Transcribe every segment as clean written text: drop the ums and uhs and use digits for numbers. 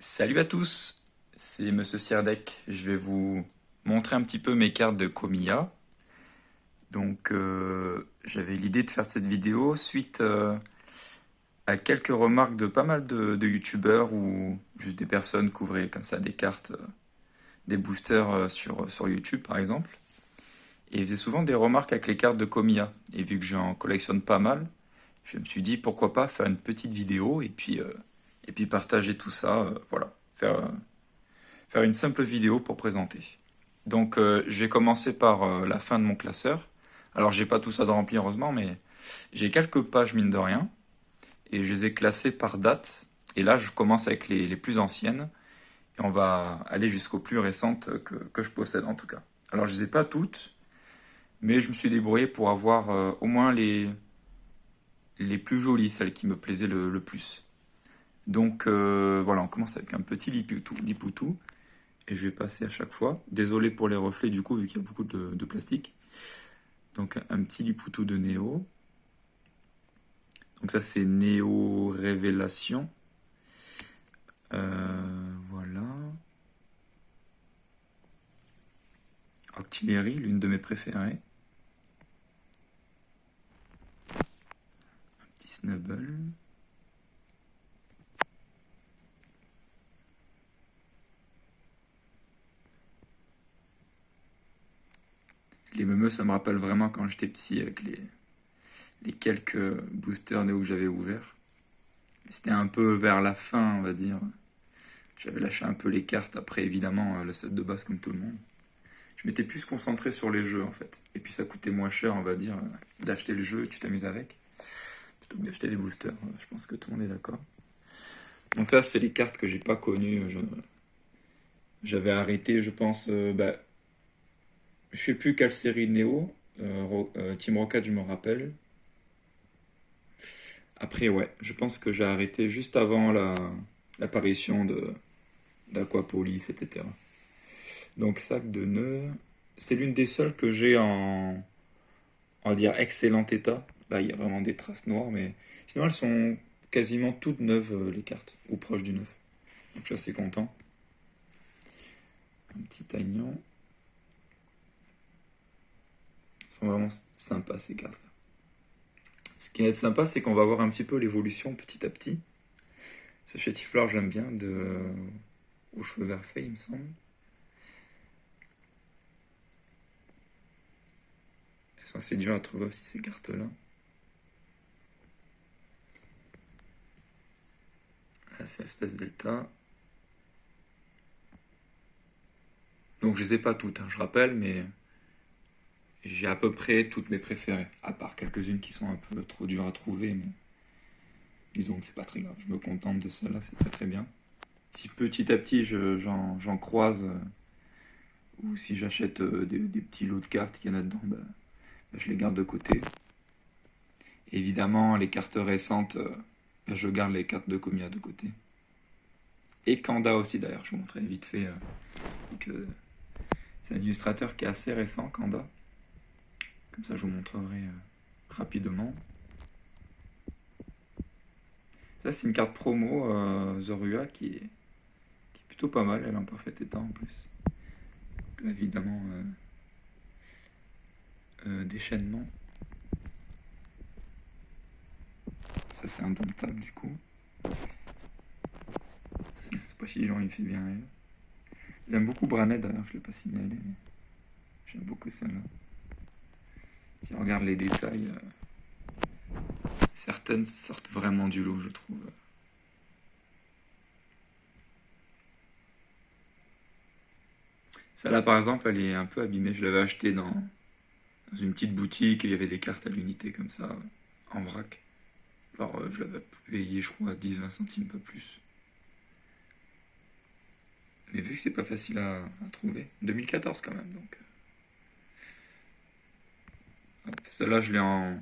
Salut à tous, c'est Monsieur Sirdek. Je vais vous montrer un petit peu mes cartes de Komiya. J'avais l'idée de faire cette vidéo suite à quelques remarques de pas mal de youtubeurs ou juste des personnes qui ouvraient comme ça des cartes, des boosters sur YouTube par exemple. Et ils faisaient souvent des remarques avec les cartes de Komiya. Et vu que j'en collectionne pas mal, je me suis dit pourquoi pas faire une petite vidéo et puis partager tout ça, voilà, faire une simple vidéo pour présenter. Je vais commencer par la fin de mon classeur. Alors j'ai pas tout ça de rempli heureusement, mais j'ai quelques pages mine de rien et je les ai classées par date. Et là je commence avec les plus anciennes et on va aller jusqu'aux plus récentes que je possède en tout cas. Alors je les ai pas toutes, mais je me suis débrouillé pour avoir au moins les plus jolies, celles qui me plaisaient le plus. Voilà, on commence avec un petit Liputu. Et je vais passer à chaque fois. Désolé pour les reflets du coup, vu qu'il y a beaucoup de plastique. Donc un petit Liputu de Néo. Donc ça c'est Néo Révélation. Voilà. Octillery, l'une de mes préférées. Un petit Snubble. Les meumeux, ça me rappelle vraiment quand j'étais petit avec les quelques boosters Néo que j'avais ouverts. C'était un peu vers la fin, on va dire. J'avais lâché un peu les cartes. Après, évidemment, le set de base comme tout le monde. Je m'étais plus concentré sur les jeux en fait. Et puis ça coûtait moins cher, on va dire, d'acheter le jeu et tu t'amuses avec, plutôt que d'acheter des boosters. Je pense que tout le monde est d'accord. Donc ça, c'est les cartes que j'ai pas connues. J'avais arrêté, je pense, je sais plus quelle série Néo. Team Rocket, je me rappelle. Après, ouais, je pense que j'ai arrêté juste avant l'apparition d'Aquapolis, etc. Donc sac de nœuds, c'est l'une des seules que j'ai on va dire, excellent état. Là, il y a vraiment des traces noires, mais sinon, elles sont quasiment toutes neuves, les cartes, ou proches du neuf. Donc, je suis assez content. Un petit Agnan. Elles sont vraiment sympas, ces cartes-là. Ce qui est sympa, c'est qu'on va voir un petit peu l'évolution petit à petit. Ce chétifleur, j'aime bien, aux cheveux vert fait, il me semble. Elles sont assez dures à trouver aussi, ces cartes-là. Là, c'est Espèce Delta. Donc, je les ai pas toutes, hein, je rappelle, mais j'ai à peu près toutes mes préférées, à part quelques-unes qui sont un peu trop dures à trouver, mais disons que c'est pas très grave. Je me contente de celle-là, c'est très très bien. Si petit à petit j'en croise, ou si j'achète des petits lots de cartes qu'il y en a dedans, je les garde de côté. Évidemment, les cartes récentes, je garde les cartes de Komiya de côté. Et Kanda aussi d'ailleurs, je vous montrerai vite fait que c'est un illustrateur qui est assez récent, Kanda. Comme ça, je vous montrerai rapidement. Ça, c'est une carte promo Zorua qui est plutôt pas mal. Elle est en parfait état en plus. Là, évidemment, déchaînement. Ça, c'est indomptable du coup. C'est pas si Jean il fait bien elle. J'aime beaucoup Branet d'ailleurs, je l'ai pas signalé, mais j'aime beaucoup celle-là. Si on regarde les détails, certaines sortent vraiment du lot, je trouve. Celle-là, par exemple, elle est un peu abîmée. Je l'avais achetée dans une petite boutique et il y avait des cartes à l'unité comme ça, en vrac. Alors, je l'avais payé, je crois, 10-20 centimes, pas plus. Mais vu que c'est pas facile à trouver, 2014 quand même, donc. Celle-là, je l'ai en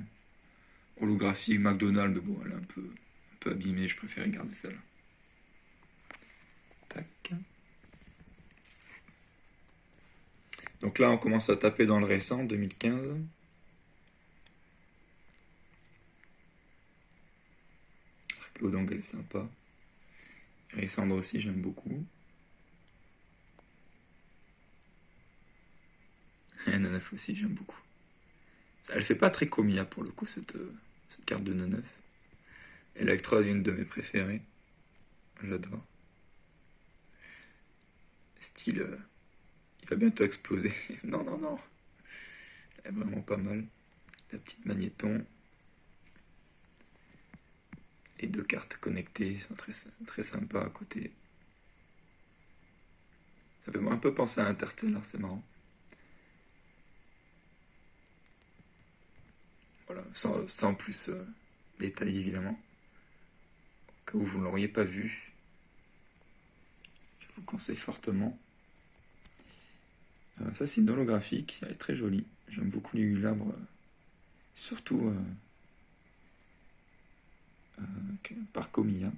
holographique McDonald's. Bon, elle est un peu abîmée, je préfère garder celle-là. Tac. Donc là, on commence à taper dans le récent, 2015. Archéodong, elle est sympa. Résandre aussi, j'aime beaucoup. Et Neuf aussi, j'aime beaucoup. Elle fait pas très Komiya pour le coup, cette carte de Neuf. Electrode, une de mes préférées. J'adore. Style, il va bientôt exploser. Non, non, non. Elle est vraiment pas mal. La petite magnéton. Les deux cartes connectées sont très, très sympas à côté. Ça fait un peu penser à Interstellar, c'est marrant. Voilà, sans plus détail évidemment. Au cas où vous ne l'auriez pas vu, je vous conseille fortement. Ça c'est une holographique, elle est très jolie. J'aime beaucoup les glabres, surtout par Komiya.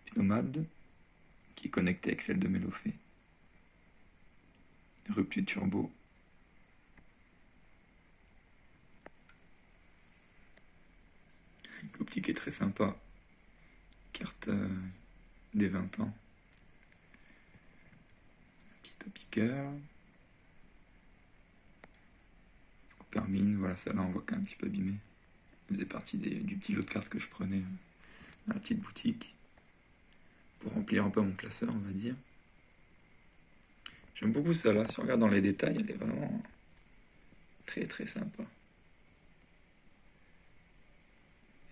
Hypnomade, qui est connecté avec celle de Melofé. Rupture turbo. L'optique est très sympa. Carte des 20 ans. Petit topiqueur. Permine, voilà, celle-là on voit qu'elle est un petit peu abîmée. Elle faisait partie du petit lot de cartes que je prenais dans la petite boutique. Pour remplir un peu mon classeur, on va dire. J'aime beaucoup celle-là. Si on regarde dans les détails, elle est vraiment très très sympa.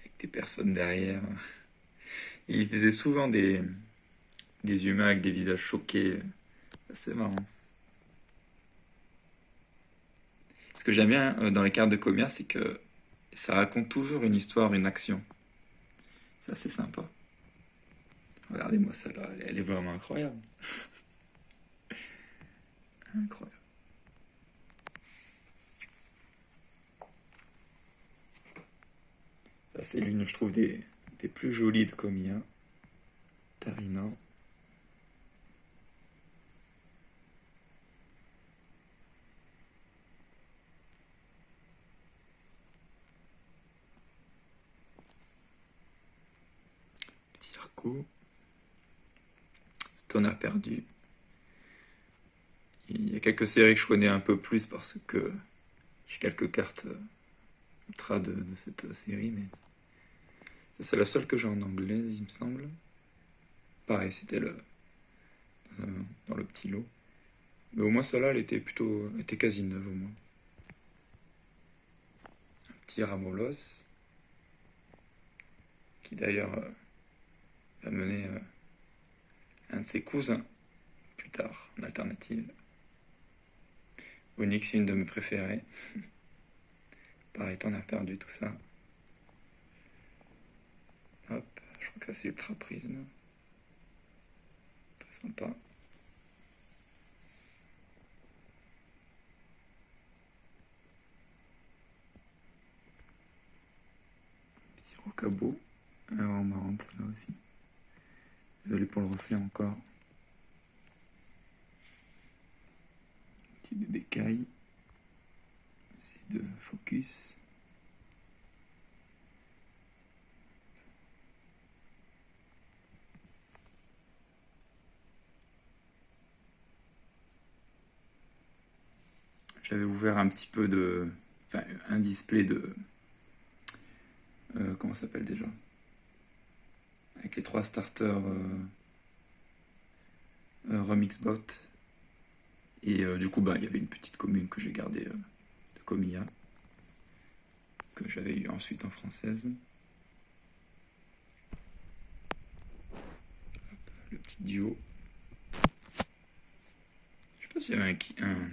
Avec des personnes derrière. Et il faisait souvent des humains avec des visages choqués. C'est marrant. Ce que j'aime bien dans les cartes de commerce, c'est que ça raconte toujours une histoire, une action. Ça, c'est sympa. Regardez-moi celle-là, elle est vraiment incroyable. Incroyable. Ça, c'est l'une, je trouve, des plus jolies de Komiya. Tarina. Petit Arco. Tonnerre perdu. Il y a quelques séries que je connais un peu plus parce que j'ai quelques cartes ultra de cette série, mais c'est la seule que j'ai en anglaise, il me semble. Pareil, c'était dans le petit lot. Mais au moins celle-là, elle était quasi neuve au moins. Un petit Ramolos, qui d'ailleurs va mener un de ses cousins plus tard, en alternative. Onyx, une de mes préférées. Pareil, t'en as perdu tout ça. Hop, je crois que ça c'est Ultra Prisme. Très sympa. Petit Rocabo. Alors marrant celle-là aussi. Désolé pour le reflet encore. Petit bébé caille. C'est de focus. J'avais ouvert un petit peu enfin, un display de... comment ça s'appelle déjà? Avec les 3 starters Remixbot. Et du coup, il y avait une petite commune que j'ai gardée de Komiya. Que j'avais eu ensuite en française. Hop, le petit duo. Je sais pas s'il y avait un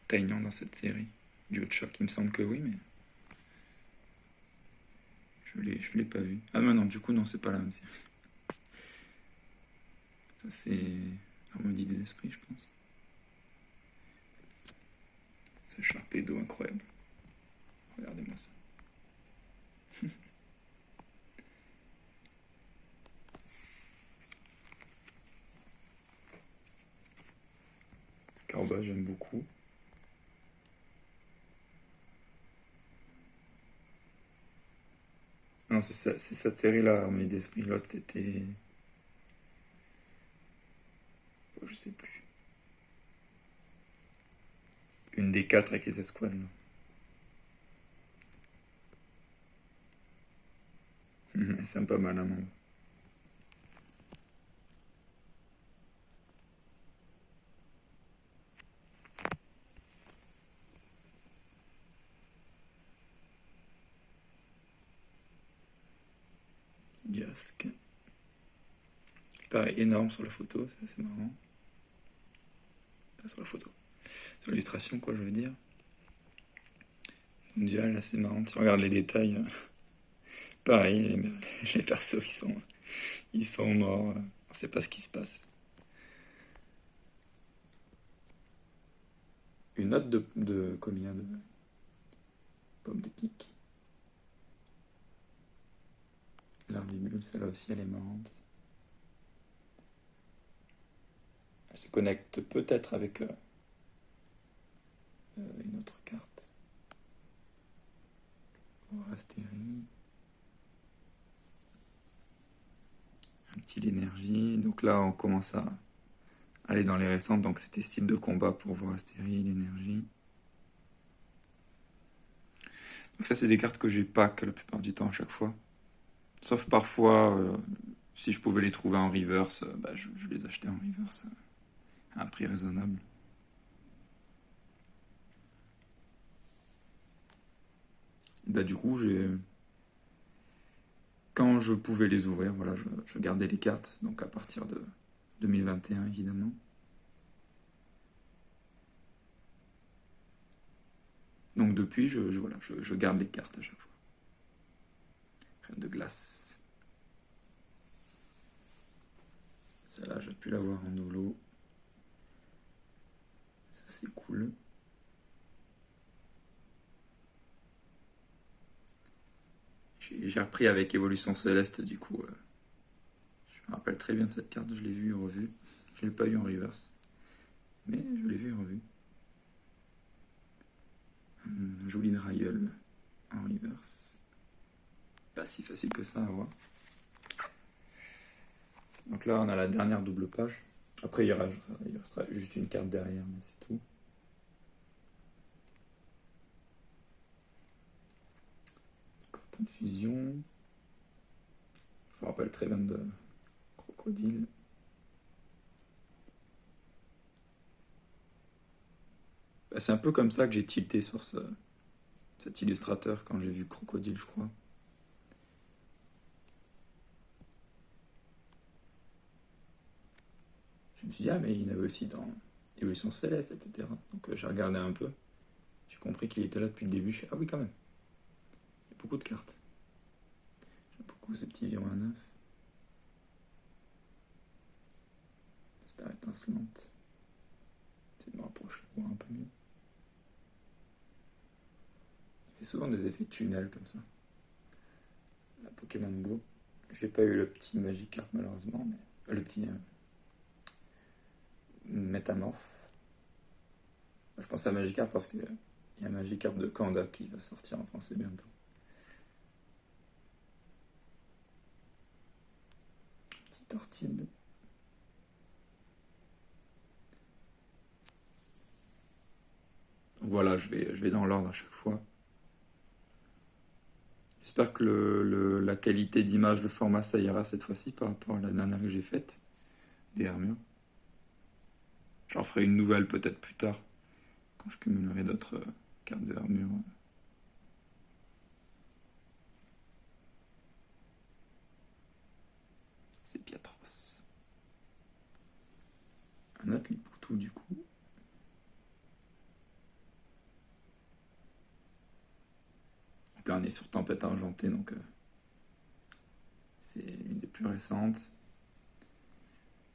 Taignan dans cette série. Duo de choc, il me semble que oui, mais... Je l'ai pas vu. Ah non, du coup, non, c'est pas la même série. Ça, c'est Harmonie des esprits, je pense. C'est Sharpedo, incroyable. Regardez-moi ça. Carba, j'aime beaucoup. Non, non, c'est cette série-là, Armée d'Esprit. L'autre, c'était... oh, je sais plus. Une des quatre avec les escouades, là. C'est sympa, mal, hein. Gasque. Pareil, énorme sur la photo, ça c'est marrant. Pas sur la photo. Sur l'illustration, quoi, je veux dire. Donc déjà, là, c'est marrant. Si on regarde les détails, pareil, les persos, ils sont morts. On sait pas ce qui se passe. Une note de combien de pommes de pique. L'herbibule, celle-là aussi, elle est marrante. Elle se connecte peut-être avec une autre carte. Astérie. Un petit l'énergie. Donc là, on commence à aller dans les récentes. Donc c'était style de combat pour voir Astérie, l'énergie. Donc ça, c'est des cartes que j'ai pack la plupart du temps à chaque fois. Sauf parfois, si je pouvais les trouver en reverse, bah, je les achetais en reverse à un prix raisonnable. Bah, du coup, quand je pouvais les ouvrir, voilà, je gardais les cartes, donc à partir de 2021 évidemment. Donc depuis, voilà, je garde les cartes à chaque fois. Reine de glace. Celle-là, j'ai pu l'avoir en holo. Ça, c'est cool. J'ai repris avec Évolution Céleste, du coup. Je me rappelle très bien de cette carte, je l'ai vue et revue. Je l'ai pas eu en reverse, mais je l'ai vue et revue. Jolie Drailleul en reverse. Pas si facile que ça à voir. Donc là, on a la dernière double page. Après, il restera juste une carte derrière, mais c'est tout. Pas de fusion. Je me rappelle très bien de Crocodile. Bah, c'est un peu comme ça que j'ai tilté sur cet illustrateur quand j'ai vu Crocodile, je crois. Je me suis dit, ah, mais il y en avait aussi dans Évolution Céleste, etc. Donc j'ai regardé un peu. J'ai compris qu'il était là depuis le début. Je suis, ah oui, quand même. Il y a beaucoup de cartes. J'aime beaucoup ces petits virons à neuf. Star étincelante. J'essaie de me rapprocher pour voir un peu mieux. Il fait souvent des effets tunnels comme ça. La Pokémon Go. J'ai pas eu le petit Magikarp malheureusement, mais le petit Métamorphe. Je pense à Magikarp parce qu'il y a un Magikarp de Kanda qui va sortir en français bientôt. Petite Ortide. Donc voilà, je vais dans l'ordre à chaque fois. J'espère que la qualité d'image, le format, ça ira cette fois-ci par rapport à la dernière que j'ai faite, des armures. J'en ferai une nouvelle peut-être plus tard, quand je cumulerai d'autres cartes de armure. C'est Piatros. Un atelier pour tout du coup. Donc là on est sur Tempête Argentée, donc c'est une des plus récentes.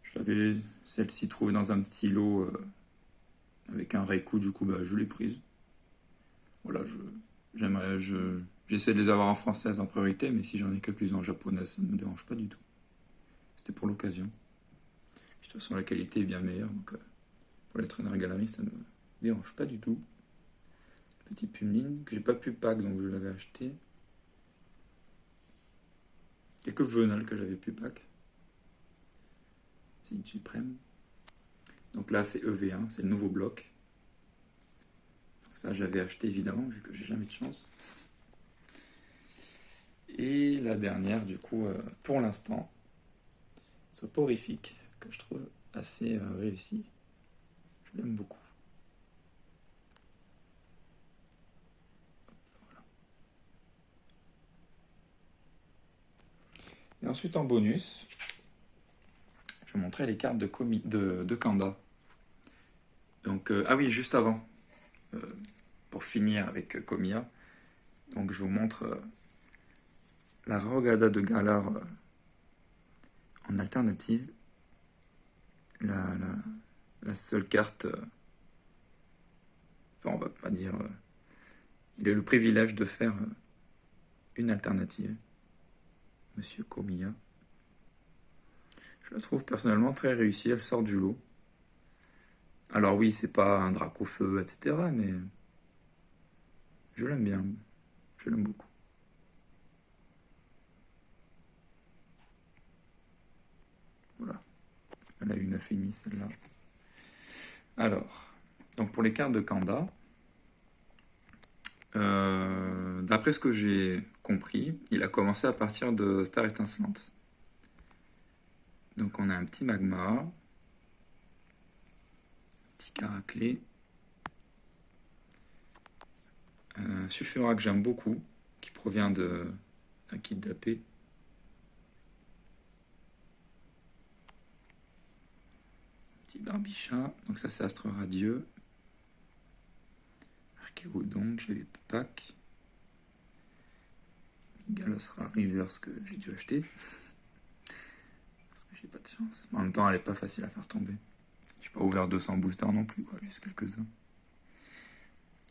Je l'avais celle-ci trouvée dans un petit lot avec un Raikou, du coup bah, je l'ai prise. Voilà, j'essaie de les avoir en française en priorité, mais si j'en ai quelques-unes en japonaise, ça ne me dérange pas du tout. C'était pour l'occasion. De toute façon, la qualité est bien meilleure, donc pour les traîneurs galerie, ça ne me dérange pas du tout. Petit Pumeline, que j'ai pas pu pack, donc je l'avais acheté. Il n'y a que Venal que j'avais pu pack. C'est une suprême. Donc là, c'est EV1, c'est le nouveau bloc. Donc ça, j'avais acheté évidemment, vu que j'ai jamais de chance. Et la dernière, du coup, pour l'instant, soporifique, que je trouve assez réussi. Je l'aime beaucoup. Voilà. Et ensuite, en bonus, je vais montrer les cartes de Kanda. Donc, ah oui, juste avant, pour finir avec Komiya, donc je vous montre la Rogada de Galar en alternative. La seule carte, enfin on va pas dire, il a le privilège de faire une alternative, Monsieur Komiya. Je la trouve personnellement très réussie, elle sort du lot. Alors oui, c'est pas un Dracofeu, etc., mais je l'aime bien, je l'aime beaucoup. Voilà, elle a une euphémie celle-là. Alors, donc pour les cartes de Kanda, d'après ce que j'ai compris, il a commencé à partir de Star Étincelante. Donc on a un petit magma, un petit caraclé, un sulfura que j'aime beaucoup, qui provient d'un kit d'AP. Petit Barbichat, donc ça c'est Astre Radieux. Archéodon, j'avais pack. Galosra Reverse que j'ai dû acheter. Parce que j'ai pas de chance. En même temps, elle est pas facile à faire tomber. J'ai pas ouvert 200 boosters non plus, quoi, juste quelques-uns.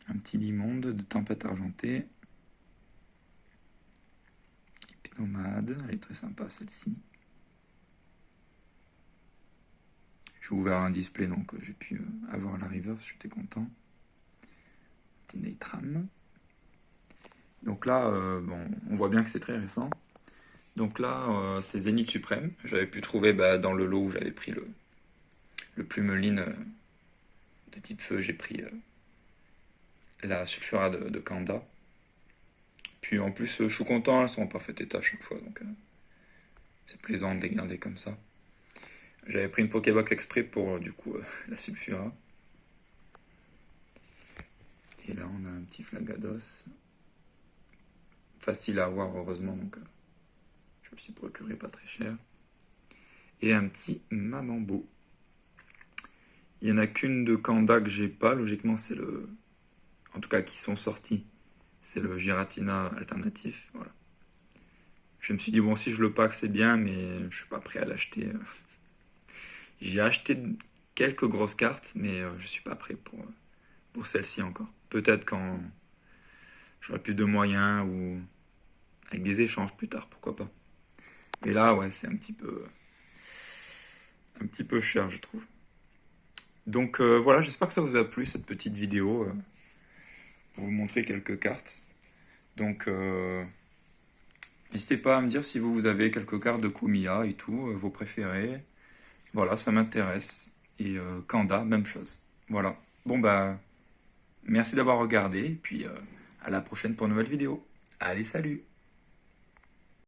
Un petit Limonde de Tempête Argentée. Hypnomade, elle est très sympa celle-ci. J'ai ouvert un display donc j'ai pu avoir la reverse, j'étais content. Petit Neitram. Donc là, bon, on voit bien que c'est très récent. Donc là, c'est Zénith Suprême. J'avais pu trouver dans le lot où j'avais pris le Plumeline de type feu, j'ai pris la Sulfura de Kanda. Puis en plus, je suis content, elles sont en parfait état à chaque fois, donc c'est plaisant de les garder comme ça. J'avais pris une Pokébox exprès pour du coup la Sulfura. Et là, on a un petit Flagados. Facile à avoir, heureusement, donc je me suis procuré pas très cher. Et un petit Mamambo. Il n'y en a qu'une de Kanda que j'ai pas, logiquement c'est le... En tout cas qui sont sortis. C'est le Giratina alternatif, voilà. Je me suis dit bon si je le pack c'est bien mais je suis pas prêt à l'acheter. J'ai acheté quelques grosses cartes mais je suis pas prêt pour celle-ci encore. Peut-être quand j'aurai plus de moyens ou avec des échanges plus tard, pourquoi pas. Mais là ouais c'est un petit peu cher je trouve. Donc voilà, j'espère que ça vous a plu cette petite vidéo pour vous montrer quelques cartes. Donc n'hésitez pas à me dire si vous avez quelques cartes de Komiya et tout, vos préférés. Voilà, ça m'intéresse. Et Kanda, même chose. Voilà. Bon bah, merci d'avoir regardé et puis à la prochaine pour une nouvelle vidéo. Allez, salut!